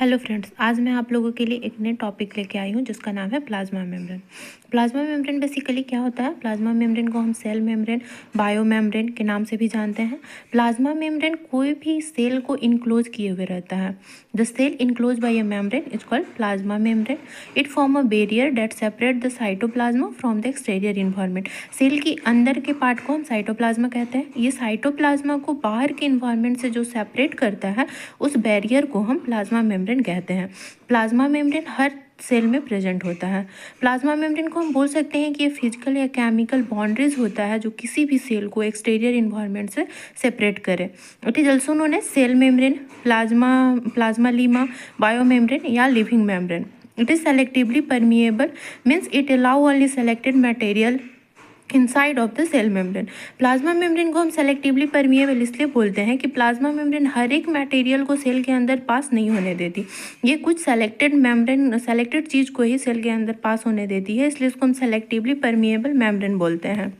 Hello friends, आज मैं आप लोगों के लिए एक नए टॉपिक लेके आई हूँ जिसका नाम है plasma membrane. Plasma membrane basically क्या होता है? प्लाज्मा मेम्ब्रेन को हम सेल मेम्ब्रेन, बायो मेम्ब्रेन के नाम से भी जानते हैं। प्लाज्मा मेम्ब्रेन कोई भी सेल को इनक्लोज किए हुए रहता है। The cell enclose by a membrane is called plasma membrane. It form a barrier that separate the cytoplasm from the exterior environment. Cell के अंदर के पार्ट को हम साइटोप्लाज्मा कहते हैं। ये साइटोप्लाज्मा को बाहर के इन्वायरमेंट से जो सेपरेट करता है, उस बैरियर को हम प्लाज्मा मेम्ब्रेन कहते हैं। प्लाज्मा मेम्ब्रेन हर सेल में प्रेजेंट होता है। प्लाज्मा मेम्ब्रेन को हम बोल सकते हैं कि ये फिजिकल या केमिकल बाउंड्रीज होता है जो किसी भी सेल को एक्सटीरियर इन्वायरमेंट से सेपरेट करे। It is also known as cell membrane, plasmalemma, bio membrane या living membrane. It is selectively permeable, means it allow only selected material inside of the cell membrane. Plasma membrane को हम selectively permeable इसलिए बोलते हैं कि plasma membrane हर एक material को cell के अंदर पास नहीं होने देती। ये कुछ सेलेक्टेड चीज़ को ही सेल के अंदर पास होने देती है, इसलिए इसको हम सेलेक्टिवली परमिएबल मेम्ब्रेन बोलते हैं।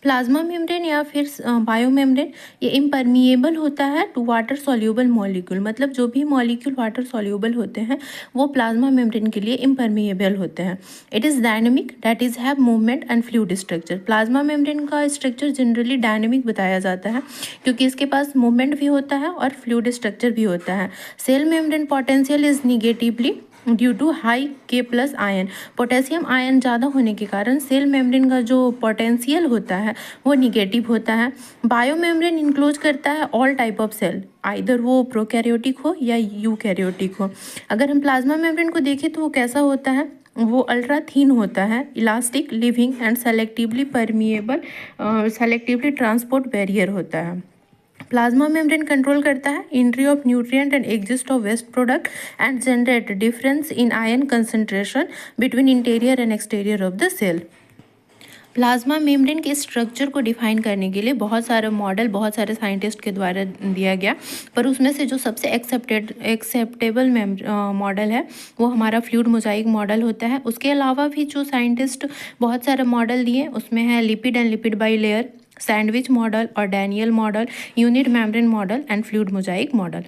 प्लाज्मा मेम्ब्रेन या फिर बायो मेम्ब्रेन ये इम्परमिएबल होता है टू वाटर सॉल्यूबल मॉलिक्यूल, मतलब जो भी मॉलिक्यूल वाटर सॉल्यूबल होते हैं वो प्लाज्मा मेम्ब्रेन के लिए इम्परमिएबल होते हैं। It is dynamic, that is have movement and fluid structure. Plasma membrane का स्ट्रक्चर जनरली डायनेमिक बताया जाता है क्योंकि इसके पास मूवमेंट भी होता है और फ्लूइड स्ट्रक्चर भी होता है। Cell membrane potential is negatively due to high K+ ion. Potassium ion ज़्यादा होने के कारण सेल मेम्ब्रेन का जो पोटेंशियल होता है वो निगेटिव होता है। बायो मेम्ब्रेन इंक्लोज करता है all type of cell, either वो प्रोकैरियोटिक हो या यूकैरियोटिक हो। अगर हम प्लाज्मा मेम्ब्रेन को देखें तो वो कैसा होता है? वो अल्ट्रा थीन होता है, elastic, living and selectively permeable, selectively transport barrier होता है। प्लाज्मा मेम्ब्रेन कंट्रोल करता है entry of nutrient and exist of waste product and generate difference in ion concentration between interior and exterior of the cell. Plasma membrane के structure को define करने के लिए बहुत सारे साइंटिस्ट के द्वारा दिया गया, पर उसमें से जो सबसे एक्सेप्टेबल मॉडल है वो हमारा फ्लूइड मोजाइक मॉडल होता है। उसके अलावा भी जो साइंटिस्ट बहुत सारे मॉडल दिए उसमें है lipid and lipid bilayer, sandwich model और Danielli model, unit membrane model and fluid mosaic model.